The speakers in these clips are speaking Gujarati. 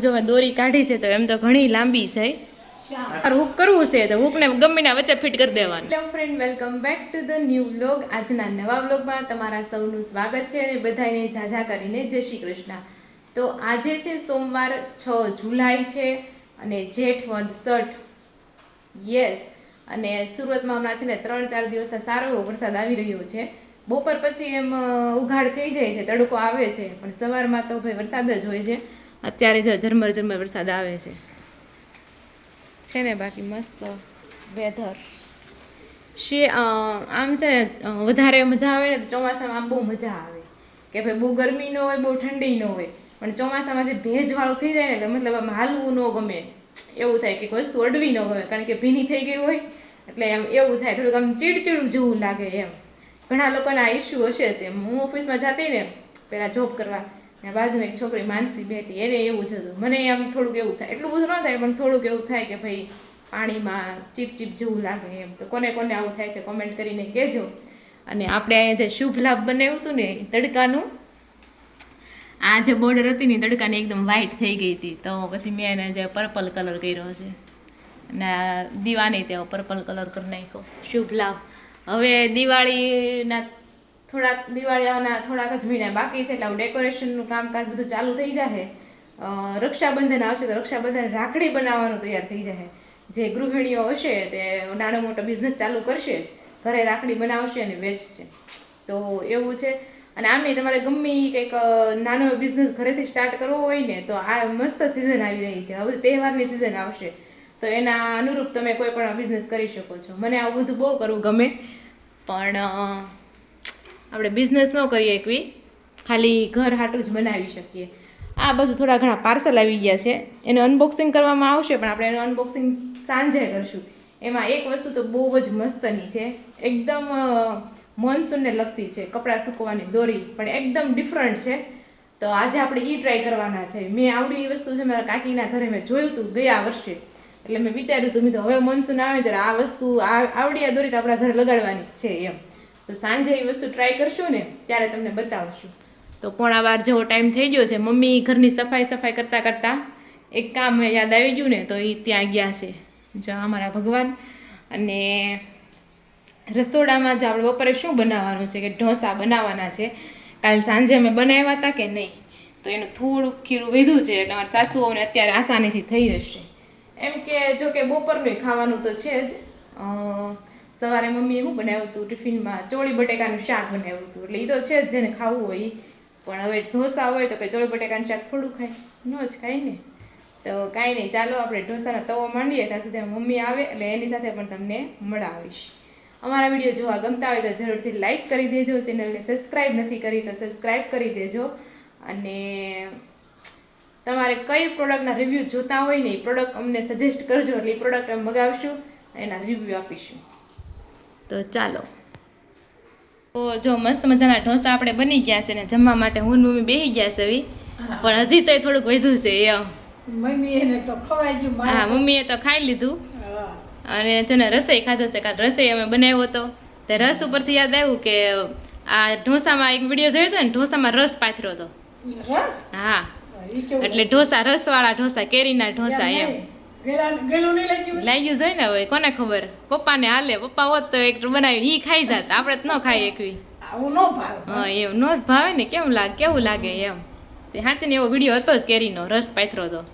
જો દોરી કાઢી છે તો એમ તો ઘણી લાંબી છે. હુક કરવું છે તો હુકને ગમીના વચ્ચે ફિટ કરી દેવાનું. Hello friend, welcome back to the new vlog. આજના નવા વ્લોગમાં તમારા સૌનું સ્વાગત છે અને બધાને ઝાઝા કરીને જય શ્રી કૃષ્ણ. તો આજે છે સોમવાર 6 જુલાઈ છે અને જેઠ વદ સઠ. યસ, અને સુરતમાં હમણાં છે ને 3-4 દિવસથી સારો એવો વરસાદ આવી રહ્યો છે. બપોર પછી એમ ઉઘાડ થઈ જાય છે, તડકો આવે છે, પણ સવારમાં તો ભાઈ વરસાદ જ હોય છે. અત્યારે જો ઝરમર ઝરમર વરસાદ આવે છે ને બાકી મસ્ત વેધર છે. આમ છે ને વધારે મજા આવે ને તો ચોમાસામાં આમ બહુ મજા આવે કે ભાઈ બહુ ગરમી ન હોય, બહુ ઠંડી ન હોય, પણ ચોમાસામાં જે ભેજવાળું થઈ જાય ને મતલબ આમ હાલવું ન ગમે, એવું થાય કે વસ્તુ અડવી ન ગમે, કારણ કે ભીની થઈ ગઈ હોય એટલે એમ એવું થાય, થોડુંક આમ ચીડચીડું જેવું લાગે એમ. ઘણા લોકોના આ ઇસ્યુ હશે તેમ. હું ઓફિસમાં જતી ને પહેલાં જોબ કરવા, બાજુમાં એક છોકરી માનસી બેઠી, એને એવું જ હતું. મને આમ થોડુંક એવું થાય, એટલું બધું ન થાય પણ થોડુંક એવું થાય કે ભાઈ પાણીમાં ચીપચીપ જેવું લાગે એમ. તો કોને કોને આવું થાય છે કોમેન્ટ કરીને કહેજો. અને આપણે અહીંયા જે શુભ લાભ બનાવ્યું હતું ને તડકાનું, આ જે બોર્ડર હતી ને તડકાની એકદમ વ્હાઈટ થઈ ગઈ હતી, તો પછી મેં એને જે પર્પલ કલર કર્યો છે અને દીવાની તેઓ પર્પલ કલર કરી નાખ્યો. શુભ લાભ. હવે દિવાળીના થોડાક જ મહિના બાકી છે એટલે આવું ડેકોરેશનનું કામકાજ બધું ચાલુ થઈ જશે. રક્ષાબંધન આવશે તો રક્ષાબંધન રાખડી બનાવવાનું તૈયાર થઈ જશે. જે ગૃહિણીઓ હશે તે નાનો મોટો બિઝનેસ ચાલુ કરશે, ઘરે રાખડી બનાવશે અને વેચશે, તો એવું છે. અને આમે તમારે ગમે કંઈક નાનો બિઝનેસ ઘરેથી સ્ટાર્ટ કરવો હોય ને તો આ મસ્ત સિઝન આવી રહી છે. હવે તહેવારની સિઝન આવશે તો એના અનુરૂપ તમે કોઈ પણ બિઝનેસ કરી શકો છો. મને આવું બધું બહુ કરવું ગમે, પણ આપણે બિઝનેસ ન કરીએ એકવી, ખાલી ઘર હાટું જ બનાવી શકીએ. આ બાજુ થોડા ઘણા પાર્સલ આવી ગયા છે, એનું અનબોક્સિંગ કરવામાં આવશે, પણ આપણે એનું અનબોક્સિંગ સાંજે કરશું. એમાં એક વસ્તુ તો બહુ જ મસ્તની છે, એકદમ મોન્સૂનને લગતી છે, કપડાં સૂકવવાની દોરી, પણ એકદમ ડિફરન્ટ છે. તો આજે આપણે એ ટ્રાય કરવાના છે. મેં આવડી વસ્તુ છે મારા કાકીના ઘરે મેં જોયું હતું ગયા વર્ષે, એટલે મેં વિચાર્યું હતું, મેં તો હવે મોન્સૂન આવે ત્યારે આ વસ્તુ આવડી આ દોરી તો આપણા ઘરે લગાડવાની છે એમ. તો સાંજે એ વસ્તુ ટ્રાય કરશું ને ત્યારે તમને બતાવશું. તો 11:15 જેવો ટાઈમ થઈ ગયો છે. મમ્મી ઘરની સફાઈ કરતાં કરતાં એક કામ યાદ આવી ગયું ને તો એ ત્યાં ગયા છે. જો અમારા ભગવાન. અને રસોડામાં જ આપણે બપોરે શું બનાવવાનું છે કે ઢોસા બનાવવાના છે. કાલે સાંજે અમે બનાવ્યા હતા કે નહીં, તો એનું થોડુંક ખીરું વધ્યું છે એટલે અમારા સાસુઓને અત્યારે આસાનીથી થઈ રહેશે. એમ કે જો કે બપોરનું ખાવાનું તો છે જ. સવારે મમ્મીએ શું બનાવ્યું હતું ટિફિનમાં, ચોળી બટેકાનું શાક બનાવ્યું હતું, એટલે એ તો છે જ જેને ખાવું હોય. પણ હવે ઢોસા હોય તો કે ચોળી બટેકાનું શાક થોડું ખાય, ન જ ખાય ને. તો કાંઈ નહીં, ચાલો આપણે ઢોસાનો તવો માંડીએ, ત્યાં સુધી મમ્મી આવે એટલે એની સાથે પણ તમને મળાવીશ. અમારા વિડીયો જોવા ગમતા હોય તો જરૂરથી લાઇક કરી દેજો, ચેનલને સબસ્ક્રાઈબ નથી કરી તો સબસ્ક્રાઈબ કરી દેજો. અને તમારે કઈ પ્રોડક્ટના રિવ્યૂ જોતા હોય ને એ પ્રોડક્ટ અમને સજેસ્ટ કરજો, એટલે એ પ્રોડક્ટ અમે મગાવશું, એના રિવ્યૂ આપીશું. તો ચાલો. તો જો મસ્ત મજાના ઢોસા આપણે બની ગયા છે ને જમવા માટે હું મમ્મી બેસી ગયા છે એવી, પણ હજી તો થોડુંક વધ્યું છે એમ. હા, મમ્મીએ તો ખાઈ લીધું. અને છે ને રસોઈ ખાધો છે. કાલ રસોઈ અમે બનાવ્યો હતો, તે રસ ઉપરથી યાદ આવ્યું કે આ ઢોસામાં એક વિડીયો જોયો હતો ને, ઢોસામાં રસ પાથર્યો હતો. હા, એટલે ઢોસા, રસવાળા ઢોસા, કેરીના ઢોસા એમ લાગ્યું જોઈ ને. હવે કોને ખબર, પપ્પાને હાલે, પપ્પા હોત તો એક બનાવી ઈ ખાઈ જાત, આપણે તો ન ખાઈ એકવી. હા, એમ નો જ ભાવે ને, કેવું લાગે એમ. તે સાચે ને એવો વિડીયો હતો જ, કેરીનો રસ પાથરો હતો.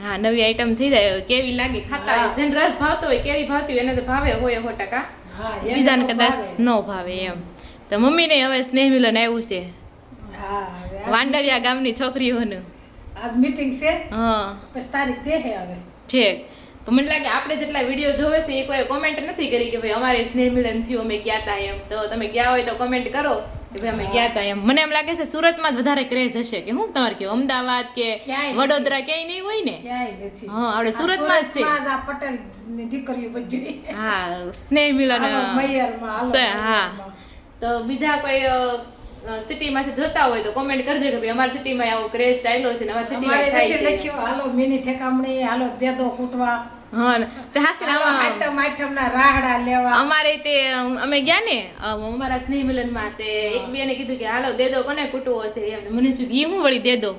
હા, નવી આઈટમ થઈ જાય, કેવી લાગે ખાતા. જેને રસ ભાવતો હોય, કેરી ભાવતી હોય એને તો ભાવે હોય 100%, બીજાને કદાચ ન ભાવે એમ. તો મમ્મીને હવે સ્નેહ મિલન આવ્યું છે વાંડરિયા ગામની છોકરીઓનું. આજ મીટિંગ છે. હા, પછી તારીખ દે હે હવે. ઠીક. તો મને લાગે આપણે જેટલા વિડીયો જોવે છે એ કોઈ કોમેન્ટ નથી કરી કે ભાઈ અમારે સ્નેહ મિલન થયું, અમે ગયા હતા એમ. તો તમે ગયા હોય તો કોમેન્ટ કરો કે ભાઈ અમે ગયા હતા એમ. મને એમ લાગે છે સુરતમાં જ વધારે ક્રેઝ હશે કે હું તમારે કેવું, અમદાવાદ કે વડોદરા ક્યાંય નહીં હોય ને. ક્યાંય નથી. હા, આપણે સુરતમાં જ છે. આ પટેલ ની દીકરીઓ બધી. હા, સ્નેહ મિલન. હા, તો બીજા કોઈ સિટીમાંથી જોતા હોય તો કોમેન્ટ કરજો કે ભાઈ અમારી સિટીમાં આવો ક્રેઝ ચાલ્યો છે ને અમારી સિટીમાં થાય છે. લખ્યો હાલો મિની ઠેકામણી, હાલો દેદો કૂટવા, હા તે હાસીને આમાં આઈટમ આઈટમના રાહડા લેવા અમારે તે અમે ગયા ને અમારા સ્નેહ મિલનમાં તે એક બેને કીધું કે હાલો દે દો કોને કૂટવો હશે એમ મને શું ઈ હું વળી દે દો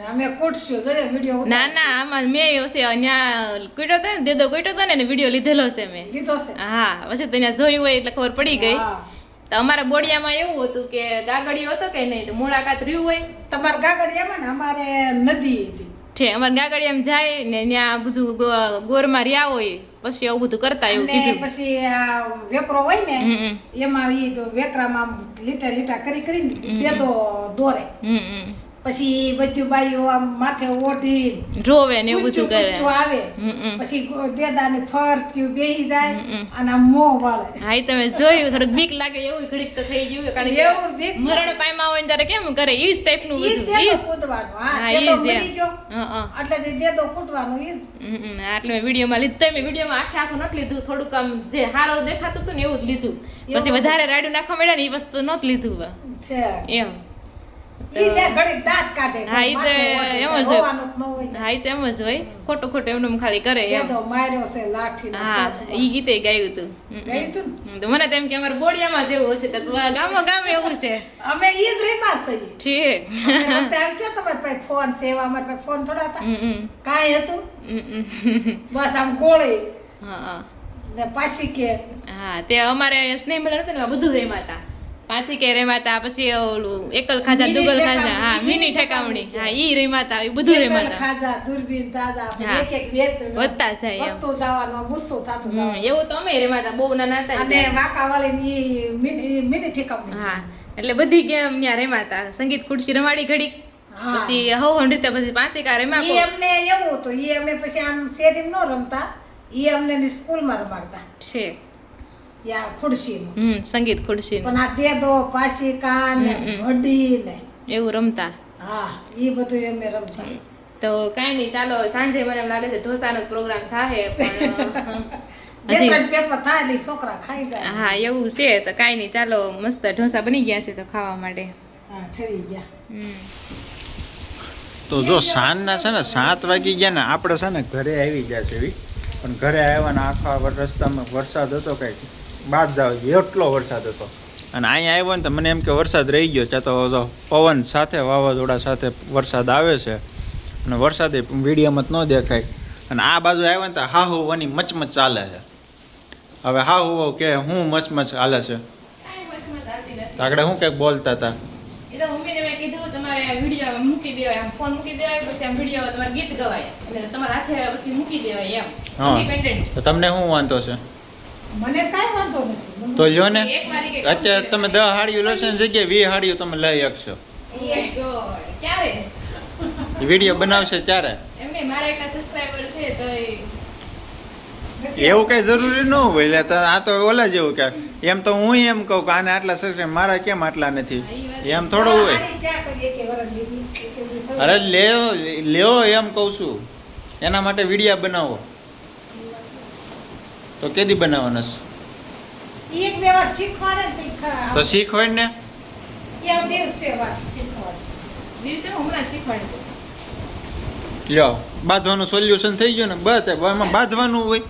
અમે કૂટશું જોજે વિડિયો ના ના આમાં મેં હશે ત્યાં કૂટ્યો હતો ને દે દો કૂટ્યો હતો ને વિડીયો લીધેલો છે મેં લીધો છે હા પછી તો ત્યાં જોયું હોય એટલે ખબર પડી ગઈ હા. તો અમારા બોડિયામાં એવું હતું કે ગાગડિયો હતો કે નહીં તો મુલાકાત રહ્યું હોય તમારા ગાગડિયામાં ને અમારે નદી હતી છે અમારે ગાગડિયામાં જાય ને ત્યાં બધું ગોરમાં રહ્યા હોય પછી એવું બધું કરતા એવું અને કીધું પછી આ વેકરો હોય ને હમ. એમાં ઈ તો વેકરામાં લીટા લીટા કરી કરીને દેદો દોરે હમ પછી બધું બાઈઓ આમ માથે ઓઢી રોવે ને એવું બધું કરે આવે હમ. પછી દેદાની ફરતી બેહી જાય હમ. અને આમ મોં વાળે હા ઈ તમે જોયું થોડુંક બીક લાગે એવું ઘડીક તો થઈ ગયું કારણ કે એવું બીક મરણ પામ્યા હોય ને ત્યારે કેમ કરે ઈ જ ટાઈપનું ઈ જ બધું ઈ દેદો જ કૂદવાનો હા, હા ઈ દેદો જ એમ. મરી ગયો હા એટલે જે દેદો કૂટવાનો ઈ જ એટલે મેં વિડીયોમાં લીધું તો મેં વિડીયોમાં આખું નથી લીધું થોડુંક આમ જે હારો દેખાતું હતું ને એવું જ લીધું પછી વધારે રાડું નાખવા મળ્યા ને એ વસ્તુ નહોતું લીધું છે એમ ઈ ને ઘડી દાંત કાઢે હા, ઈ તો માથે એમ ઓઢે, જ હોય. રોવાનું જ ન હોય ને. હા એ તો એમ જ હોય ખોટું ખોટું એમનું ખાલી કરે એમ દેદો માર્યો છે લાઠીના હા સાપમાં. ઈ ગીતે ગાયું હતું ગાયું તું તો મને તો એમ કે અમારે બોડિયામાં જેવું હશે તો ગામો ગામ એવું છે અમે ઈ જ રીમાં છીએ ઠીક અમે અત્યારે ક્યાં તમારી પાસે ફોન છે એવા અમારી પાસે ફોન થોડા હતા કાંઈ હતું બસ આમ ગોળી હા ને પાછી કે હા તે અમારે સ્નેહ મિલન હતું ને એમાં બધું રેમાતા પાંચી કે રેમાતા પછી ઓલું એકલ ખાજા મિની દુગલ ખાજા ઠેકામણી, હા મિની મિની ઠેકામણી ઠેકામણી. હા ઈ રેમાતા એ બધું એકલ રેમાતા ખાજા દૂરબીન તાજા પછી હા. એક એક વેત વધતા જાય એમ. વધતું જવાનું ગુસ્સો થતો જવાનું. એવું તો અમે રેમાતા બહુ નાના હતા અને વાંકાવાળીની ઈ મિની ઠેકામણી. હા એટલે બધી ગેમ ત્યાં રેમાતા સંગીત ખુરશી રમાડી ઘડીક હા. પછી હવ નૃત્ય પછી પાંચિકા રેમાકો ઈ અમને એવું હતું ઈ અમે પછી આમ શેરીમાં ન રમતા ઈ અમને સ્કૂલમાં રમાડતા છે યા ખુરશીનું સંગીત ખુરશી પણ આ દેદો પાશિકા ને વડી ને એવું રમતા હા ઈ બધું અમે રમતા તો કાંઈ નહીં ચાલો સાંજે મને એમ લાગે છે ઢોસાનો પ્રોગ્રામ થાય પણ બે હજી ત્રણ પેપર થાય એટલે ઈ છોકરા ખાઈ જાય હા એવું છે તો કાંઈ નહીં ચાલો મસ્ત ઢોસા બની ગયા છે તો ખાવા માટે હા ઠરી ગયા તો જો સાંજના છે ને 7 વાગી ગયા ને આપણે છે ને ઘરે આવી ગયા છે એવી પણ ઘરે આવ્યા ને આખા રસ્તામાં વરસાદ હતો કંઈક બાદ જાવ એટલો વરસાદ હતો અને અહીંયા આવ્યો ને તો મને એમ કે વરસાદ રહી ગયો ત્યાં તો જો પવન સાથે વાવાઝોડા સાથે વરસાદ આવે છે અને વરસાદે વિડીયોમાં જ ન દેખાય અને આ બાજુ આવ્યો ને તો હા હોવાની મચમચ ચાલે છે હવે હા હોવો કે હું મચમચ હાલે છે તો આગળ હું કંઈક બોલતા હતા એ તો મમ્મીને મેં કીધું તમારે વિડીયો મૂકી દેવાય આમ ફોન મૂકી દેવાય પછી આમ વિડીયો તમારે ગીત ગવાય એટલે તમારા હાથે પછી મૂકી દેવાય એમ હા. ઇન્ડિપેન્ડન્ટ તો તમને શું વાંધો છે મને કાંઈ વાંધો નથી તો લ્યો ને એક વારી કે અત્યારે તમે 10 હાડીઓ લો છો ને જગ્યાએ 20 હાડીઓ તમે લઈ શકશો ક્યારે વિડીયો બનાવશે ત્યારે એમને મારા એટલા સબસ્ક્રાઇબર છે તો એવું કઈ જરૂરી ન હોય એટલે તો આ તો ઓલા જેવું કે એમ તો હું એમ કહું કે આને આટલા સબસ્ક્રાઇબ મારા કેમ આટલા નથી એમ થોડું હોય આની ક્યાં કરીએ કે વરસ લીધી, એક એક લીધી. અરે લ્યો એમ કહું છું એના માટે વિડીયા બનાવો તો કેદી બનાવવાના છે? ઈ એક બે વાર શીખવાડે ને તો ઈ તો શીખવાડ ને એવો દિવસે વાત શીખવાડે દિવસે હું હમણાં શીખવાડું લ્યો બાંધવાનું સોલ્યુશન થઈ ગયું ને બસ એમાં બાંધવાનું હોય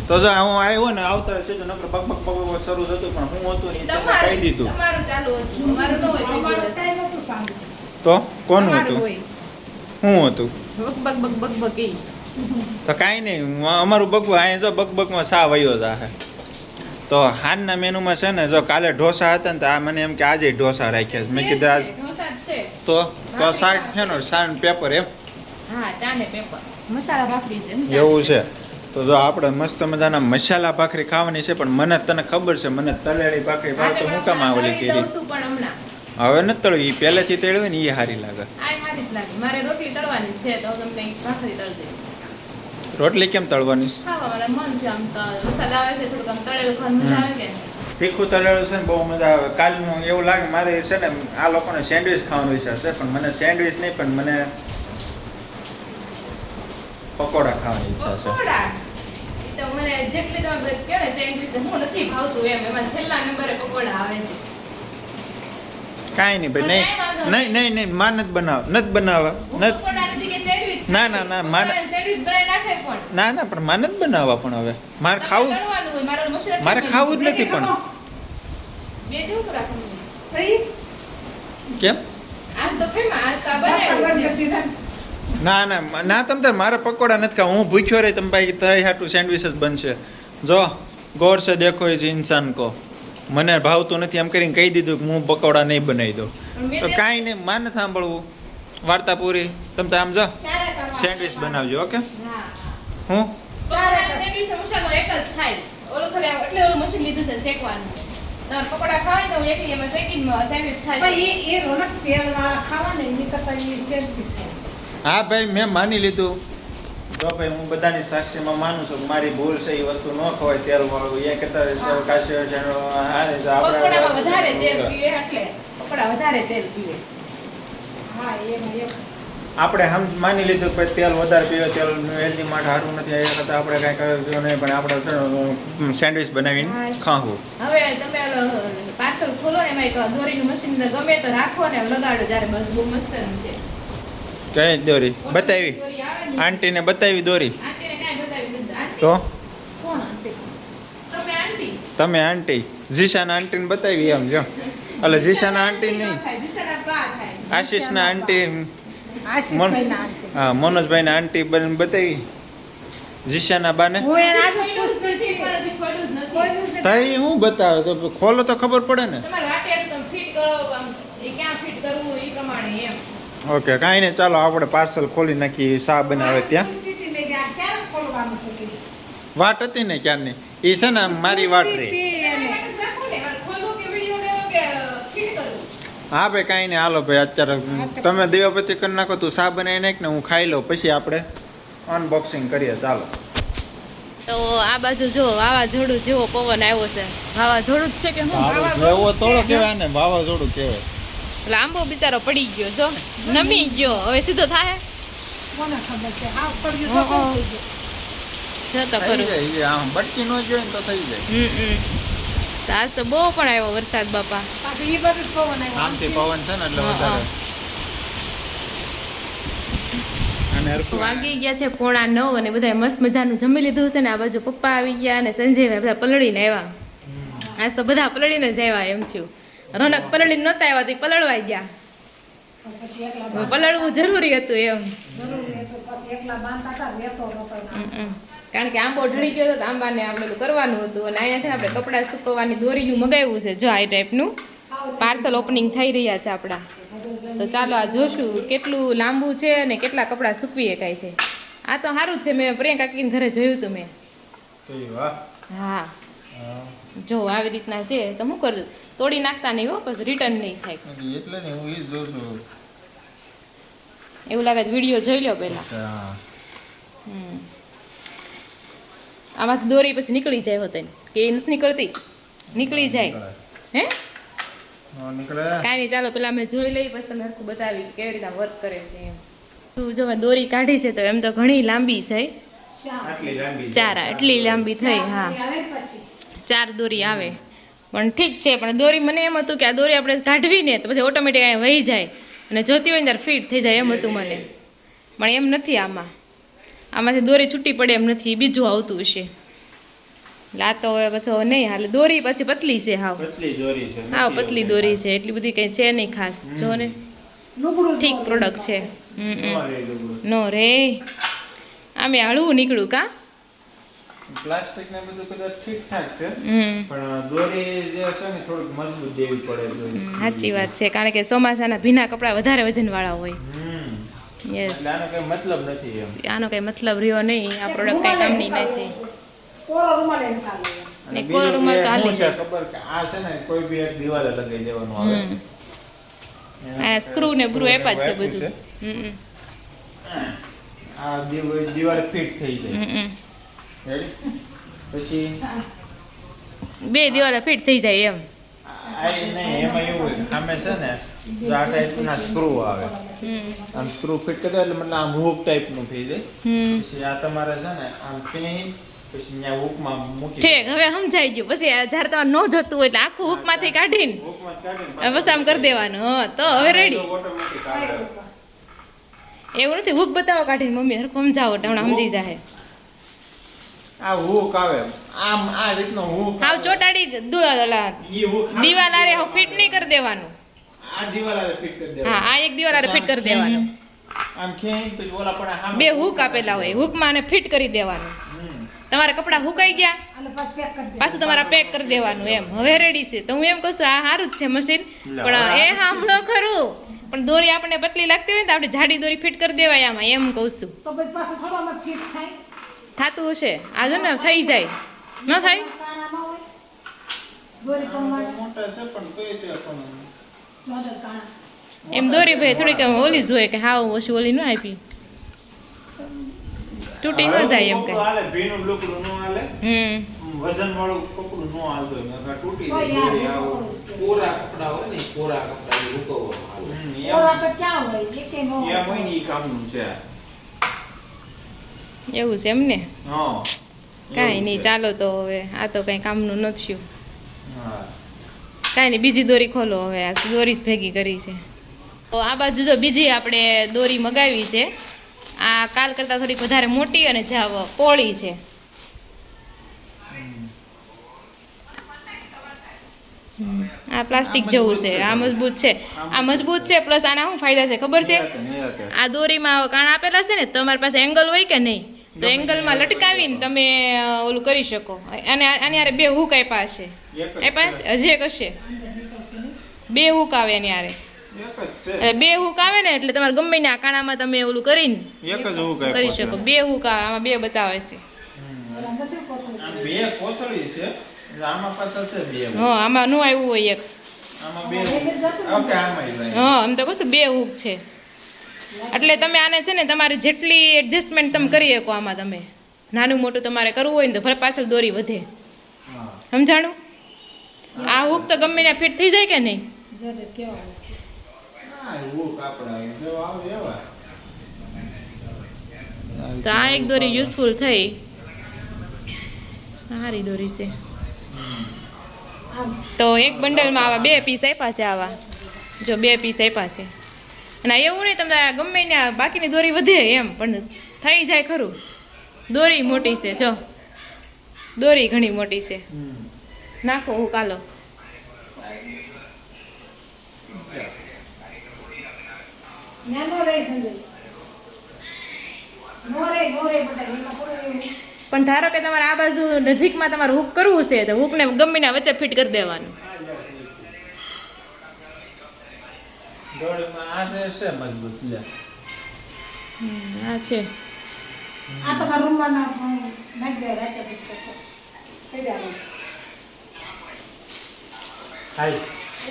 તો જો હું આવ્યો ને આવતા છે તો નકર બક બક બક બક શરૂ થતું પણ હું હતું ને એ તમને કહી દીધું તમારું ચાલુ હતું અમારું ન હોય કોઈ અમારે દિવસ. કાંઈ નહોતું સાંભળ્યું. તો કોનું તમારું હતું હોય. શું હતું બક બક બક બક બક ઈ. તો કાંઈ નહીં અમારું બકબક અહીંયા જો બકબકમાં સા વયો જાહે તો હાનના મેનુમાં છે ને જો કાલે ઢોસા હતા ને તો આ મને એમ કે આજે ઢોસા રાખ્યા છે મેં કીધું આજ ઢોસા જ છે તો શાક છે ને શાક પેપર એમ હા ચા ને પેપર મસાલા ભાખરી છે એમ ચા એવું ને છે પેપર. તો જો આપણે મસ્ત મજાના મસાલા ભાખરી ખાવાની છે પણ મને તને ખબર છે મને તળેલી ભાખરી હા, ભાવ તો તો હું કામ આવલી તળી કરી દઉં છું પણ હમણાં હવે નથી તળવી એ પહેલેથી તળવી હોય ને એ સારી લાગે આ મારી જ લાગે મારે રોટલી તળવાની છે તો હું તમને ભાખરી તળી દઈશ રોટલી કેમ તળવાની છે? ખાવા મારે મન છે આમ તો વરસાદ આવે છે થોડુંક આમ તળેલું ખાવાનું મજા આવે કે તીખું તળેલું છે ને બહુ મજા આવે કાલનું એવું લાગે મારે છે ને આ લોકોને સેન્ડવિચ ખાવાનો વિચાર છે પણ મને સેન્ડવિચ નહીં પણ મને પકોડા ખાવાની ઈચ્છા છે પકોડા ઈ તો મને જેટલી તમે કહેવાય સેન્ડવિચ હું નથી ભાવતું એમાં છેલ્લા નંબરે પકોડા આવે છે કાંઈ નહીં ભાઈ નહીં નહીં નહીં નહીં માં નથી બનાવ નથી બનાવવા હું નથી પકોડા નથી કે સેન્ડવિચ ના, ના, ના, માને- સેન્ડવિચ બનાવી નાખે પણ ના ના પણ માને જ બનાવવા પણ હવે મારે ખાવું તળવાનું હોય, મારે મશીન મારે ખાવું જ નથી પણ બે દિવસ તો રાખવાનું. કેમ આજ તો ફેમાં આજ તો આ બનાવ્યું. ના ના ના તમ તાર મારે પકોડા નથી ખાવા હું ભૂખ્યો રહી તમે ભાઈ તારી હાટું સેન્ડવિચ જ બનશે જો ગોર સે દેખો ઇસ ઇન્સાન કો મને ભાવતું નથી એમ કરીને કહી દીધું કે હું પકોડા નહીં બનાવી દઉં તો કાંઈ નહીં માને સાંભળવું વાર્તા પૂરી તમે તો આમ જો સેન્ડવિચ બનાવજો ઓકે હા, હા. હું પકોડા સેન્ડવિચનો મસાલો એક જ થાય. ઓલું ખાલી એટલે ઓલું મશીન લીધું છે શેકવાનું. તમારે પકોડા ખાવા હોય તો હું એકલી એમાં શેકીને સેન્ડવિચ થાય. હા ભાઈ મેં માની લીધું જો ભાઈ હું બધાની સાક્ષીમાં માનું છું કે મારી ભૂલ છે એ વસ્તુ ન ખવાય તેલ વાળું એ કરતા કાશ્યો પકોડામાં વધારે તેલ પીવે એટલે પકોડા વધારે તેલ પીવે. આપણે હમ માની લીધું કે તેલ વધારે પીવે તેલ હેલ્ધી માટે સારું નથી એ કરતાં આપણે કાંઈ કરવું નહીં પણ આપણે સેન્ડવિચ બનાવીને ખાવું હવે તમે પાર્સલ ખોલો ને એમાં એક દોરીનું મશીન ગમે તો રાખો ને લગાડો જ્યારે બસ બહુ મસ્ત છે. કઈ દોરી બતાવી દોરી આવે ને. આંટીને બતાવી દોરી આંટીને કાંઈ બતાવી નથી. આંટી? તો કોણ આંટી? તમે આંટી? તમે આંટી જીશાના આંટીને બતાવી એમ જો એટલે જીશાના આંટી નહીં થાય, જીશાના બા થાય. આશીષના આંટી હા મનોજભાઈના આંટી બતાવી જીશાના બાને તઈ હું બતાવે તો ખોલો તો ખબર પડે ને તમારે વાટે તમે ફિટ કરો આમ એ ક્યાં ફિટ કરવું એ પ્રમાણે એમ. ઓકે કાંઈ નહીં ચાલો આપણે પાર્સલ ખોલી નાખીએ શા બનાવે ત્યાં વાટ હતી ને ક્યારની એ છે ને મારી વાટ રહી તમે વાટ જ રાખો ને, મારે ખોલવું કે વિડીયો લેવો કે ફિટ કરવું. હા ભાઈ કાંઈ નહીં હાલો ભાઈ અત્યારે તમે દીવાબત્તી કરી નાખો તું શા બનાવી નાખ ને હું ખાઈ લઉં પછી આપણે અનબોક્સિંગ કરીએ ચાલો તો આ બાજુ જો વાવાઝોડું જેવો પવન આવ્યો છે. વાવાઝોડું જ છે કે શું? એવો થોડો કહેવાય ને વાવાઝોડું કહેવાય એટલે આંબો બિચારો પડી ગયો જો નમી ગયો હવે સીધો થાય જો તો ખરું. થઈ જાય આમ બટકી ન જોઈએ ને તો થઈ જાય તો આજ તો બહુ પણ આવ્યો વરસાદ બાપા. આમથી પવન છે ને એટલે વધારે અને હરખું વાગી ગયા છે 8:45 અને બધા મસ્ત મજાનું જમી લીધું છે ને આ બાજુ પપ્પા આવી ગયા અને સંજયભાઈ બધા પલળીને આવ્યા. આજ તો બધા પલળીને જ આવ્યા એમ થયું. રોનક પલળીને નહોતા આવ્યા તો ઈ પલળવા ગયા. પલળવું જરૂરી હતું એમ. કારણ કે આંબો ઢળી ગયો હતો તો આંબાને આપણે તો કરવાનું હતું અને અહીંયા છે ને આપણે કપડાં સુકવવાની દોરીનું મગાવ્યું છે જો આ ટાઈપનું પાર્સલ ઓપનિંગ થઈ રહ્યા છે આપણા. તો ચાલો આ જોશું કેટલું લાંબુ છે અને કેટલા કપડાં સૂકવી શકાય છે. આ તો સારું જ છે મેં પ્રિયંકા કાકીને ઘરે જોયું હતું મેં. વાહ હા જો આવી રીતના છે તો શું કરજો તોડી નાખતા નહીં હો પછી રિટર્ન નહીં થાય. એટલે ને હું એ જોઉં છું એવું લાગે વિડીયો જોઈ લો પહેલા. હા. આમાંથી દોરી પછી નીકળી જાય હોતે કે એ નથી નીકળતી નીકળી જાય હે નીકળે કાંઈ નહીં ચાલો પેલા મેં જોઈ લઈ પછી તમે હરખું બતાવી કે કેવી રીતના વર્ક કરે છે એમ. તું જો મેં દોરી કાઢી છે તો એમ તો ઘણી લાંબી છે આટલી લાંબી ચાર એટલી લાંબી થઈ હા 4 દોરી આવે પણ ઠીક છે પણ દોરી મને એમ હતું કે આ દોરી આપણે કાઢવી ને તો પછી ઓટોમેટિક અહીંયા વહી જાય અને જોતી હોય ને ત્યારે ફિટ થઈ જાય એમ હતું મને પણ એમ નથી આમાંથી દોરી છૂટી પડે એમ નથી બીજું આવતું હશે એટલે આ તો હવે પછી નહીં હાલે દોરી પછી પતલી છે હાવ પતલી દોરી છે હાવ પતલી દોરી છે એટલી બધી કંઈ છે નહીં ખાસ જો ને ઠીક પ્રોડક્ટ છે નો રે આમે હળવું નીકળ્યું કા પ્લાસ્ટિક ને બધું કદાચ ઠીકઠાક છે પણ દોરી જે છે ને થોડુંક મજબૂત દેવી પડે દોરી. સાચી વાત છે કારણ કે ચોમાસાના ભીના કપડાં વધારે વજનવાળા હોય યસ એટલે આનો કઈ મતલબ નથી એમ આનો કઈ મતલબ રહ્યો નહીં આ પ્રોડક્ટ કઈ કામની નથી ને બીજું કોરો રૂમાલ તો એ હાલી શું છે ખબર કે આ છે ને કોઈ બી એક દિવાલે લગાવી દેવાનું આવે આ સ્ક્રૂ ને બ્રુ આપ્યા જ છે આપ્યું બધું આ દિવાલે ફિટ થઈ જાય રેડી પછી બે દિવાલે ફિટ થઈ જાય એમ આ નહીં એમાં એવું હોય આમે છે ને જો આ ટાઈપના સ્ક્રૂ આવે આમ સ્ક્રૂ ફિટ કરી દો એટલે મતલબ આમ હુક ટાઈપનું થઈ જાય પછી આ તમારે છે ને આમ ફિનિશ પછી ત્યાં હુકમાં મૂકી ઠીક હવે સમજાઈ ગયું પછી જ્યારે તમારે ન જોતું હોય એટલે આખું હુકમાંથી કાઢીને હુકમાં કાઢીને બસ આમ કરી દેવાનું હા તો હવે રેડી ઓટોમેટિક આવે એવું નથી હુક બતાવો કાઢીને મમ્મી સમજાવો હમણાં સમજી જાય આ હુક આવે આમ આ રીતનો હુક હાવ ચોટાડી ઈ હુક દિવાલ આરે ફિટ નહીં કરી દેવાનું આ દિવાલ આરે ફિટ કરી દેવાનું હા આ એક દિવાલ આરે ફિટ કરી દેવાનું આમ ખેંચ પછી ઓલા પણ આમ બે હુક આપેલા હોય હુકમાં આને ફિટ કરી દેવાનું હમ. તમારા કપડાં હુકાઈ ગયા અને પાછું પેક કરી દે પાછું તમારા પેક કરી દેવાનું એમ હવે રેડી છે તો હું એમ કહું છું આ સારું જ છે મશીન પણ એ સાંભળો ખરું પણ દોરી આપણને પતલી લાગતી હોય ને તો આપણે જાડી દોરી ફિટ કરી દેવાય આમાં એમ કહું છું તો પછી પાછું થોડો આમાં ફિટ થાય થતું હશે આ જો ને થઈ જાય ન થાય કાણા ન હોય દોરી પણ માટે મોટા છે પણ તોય તે પણ જોડે કાણા એમ દોરી ભાઈ થોડીક આમ ઓલી જ હોય કે હાવ ઓછી ઓલી ન આપી તૂટી ન જાય એમ કપડું કઈ હાલે ભીનું લુકડું નો હાલે વજન વાળું કપડું નો હાલતો નકર તૂટી તો જાય યાર દોરી આવું. કોરા કપડા હોય ને કોરા કપડા એ હુકવવામાં આવે. હમ, ઓરા તો ક્યાં હોય એકે નો એમ હોય ને ઈ કામનું છે એવું છે એમ ને હા કાંઈ એવું નહીં છે. ચાલો તો હવે આ તો કંઈ કામનું નથી હા કાંઈ નહીં બીજી દોરી ખોલો હવે આ દોરી જ ભેગી કરી છે તો આ બાજુ જો બીજી આપણે દોરી મગાવી છે આ કાલ કરતાં થોડીક વધારે મોટી અને જાવ પોળી છે આ પ્લાસ્ટિક જેવું છે આ મજબૂત છે આ મજબૂત છે પ્લસ આના શું ફાયદા છે ખબર છે નિરાતે. આ દોરીમાં કાણ આપેલા છે ને તમારી પાસે એંગલ હોય કે નહીં તો એંગલમાં લટકાવીને તમે ઓલું કરી શકો અને આની હારે બે હુક આપ્યા છે એક જ આપ્યા હજી એક હશે બે હુક આવે એની હારે એક જ છે એટલે બે હુક આવે ને એટલે તમારે ગમે ને આ કાણામાં તમે ઓલું કરીને એક જ હું કરી શકો બે હુક આવે આમાં બે બતાવે છે ઓલા નથી કોથળી આમ બે કોથળી છે એટલે આમાં પાછા છે બે હા આમાં નું આવ્યું હોય એક આમાં બે એક જ જતું ને. ઓકે આમાં ઈ ભાઈ. હા એમ તો કહું છું બે હુક છે એટલે તમે આને છે ને તમારી જેટલી એડજસ્ટમેન્ટ તમે કરી શકો આમાં તમે નાનું મોટું તમારે કરવું હોય ને તો ભલે પાછળ દોરી વધે હા સમજાણું આ હુક તો ગમે ને ફિટ થઈ જાય કે નહીં જોડે કેવા હોય છે હા એવું કાપડા જો આવે એવા તો આ એક દોરી યુઝફુલ થઈ સારી દોરી છે આમ તો એક બંડલમાં આવા બે પીસ આપ્યા છે આવા જો બે પીસ આપ્યા છે અને આ એવું નહીં તમને ગમે ને આ બાકીની દોરી વધે એમ પણ થઈ જાય ખરું દોરી મોટી છે જો દોરી ઘણી મોટી છે હમ. નાખો હું કાલો નાનો રે સંજય નો રે બટા એમાં થોડું એવું પણ ધારો કે તમારે આ બાજુ નજીકમાં તમારે હુક કરવું છે તો હુકને ગમે ના વચ્ચે ફિટ કરી દેવાનું દોરીમાં આ છે મજબૂત લે આ છે આ તમારા રૂમમાં નાખી દે રાતે પછી થઈ જાય હાય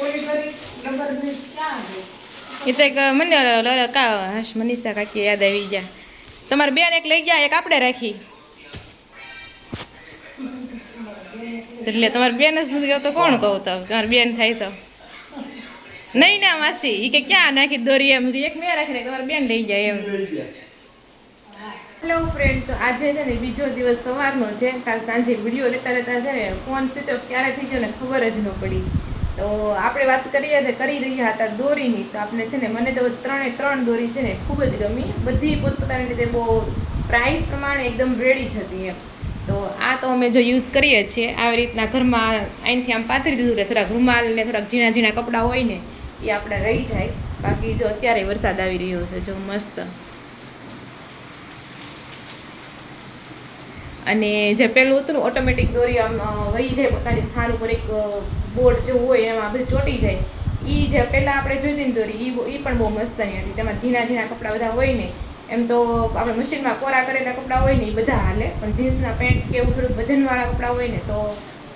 ઓલી કરી રબર ને ક્યાં છે એ તો એક મને હાશ મનીષા કાકી યાદ આવી ગયા તમારે બેન એક લઈ ગયા એક આપણે રાખી એટલે તમારે બેન જ સુધી તો કોણ કહું તો તમારી બેન થાય તો નહીં ના માસી એ કે ક્યાં નાખી દોરી એમ એક મેં રાખીને તમારી બેન લઈ જાય એમ હેલો ફ્રેન્ડ તો આજે છે ને બીજો દિવસ સવારનો છે કાલ સાંજે વિડીયો લેતા લેતા છે ને ફોન સ્વિચ ઓફ ક્યારે થઈ ગયો ને ખબર જ ન પડી તો આપણે વાત કરી રહ્યા હતા દોરીની તો આપણે છે ને મને તો ત્રણ દોરી છે ને ખૂબ જ ગમી બધી પોતપોતાની રીતે બહુ પ્રાઇસ પ્રમાણે એકદમ રેડી જ હતી એમ તો આ તો અમે જો યુઝ કરીએ છીએ આવી રીતના ઘરમાં અહીંથી આમ પાથરી દીધું ને થોડાક રૂમાલ ને થોડાક ઝીણા ઝીણા કપડાં હોય ને એ આપણે રહી જાય બાકી જો અત્યારે વરસાદ આવી રહ્યો છે જો મસ્ત અને જે પેલું હતું ઓટોમેટિક દોરી આમ વહી જાય પોતાની સ્થાન ઉપર એક બોર્ડ જેવું હોય એમાં બધું ચોંટી જાય એ જે પહેલાં આપણે જોઈતી ને દોરી એ પણ બહુ મસ્તની હતી તેમાં ઝીણા ઝીણા કપડાં બધા હોય ને એમ તો આપણે મશીનમાં કોરા કરેલા કપડાં હોય ને એ બધા હાલે પણ જીન્સના પેન્ટ કે એવું થોડુંક વજનવાળા કપડાં હોય ને તો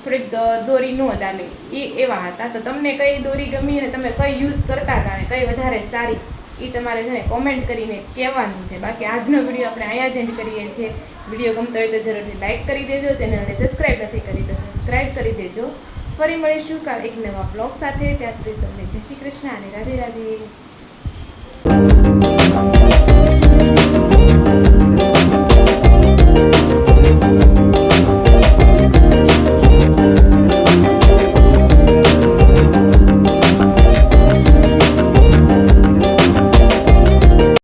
થોડીક દોરી ન ચાલે એ એવા હતા તો તમને કઈ દોરી ગમી અને તમે કઈ યુઝ કરતા હતા અને કઈ વધારે સારી એ તમારે છે ને કોમેન્ટ કરીને કહેવાનું છે બાકી આજનો વિડીયો આપણે અહીંયા જ એન્ડ કરીએ છીએ વિડીયો ગમતો હોય તો જરૂરથી લાઇક કરી દેજો ચેનલને સબસ્ક્રાઈબ નથી કરી તો સબસ્ક્રાઈબ કરી દેજો ફરી મળીશું કાલ એક નવા બ્લોગ સાથે ત્યાં સુધી સૌને જય શ્રી કૃષ્ણ અને રાધે રાધે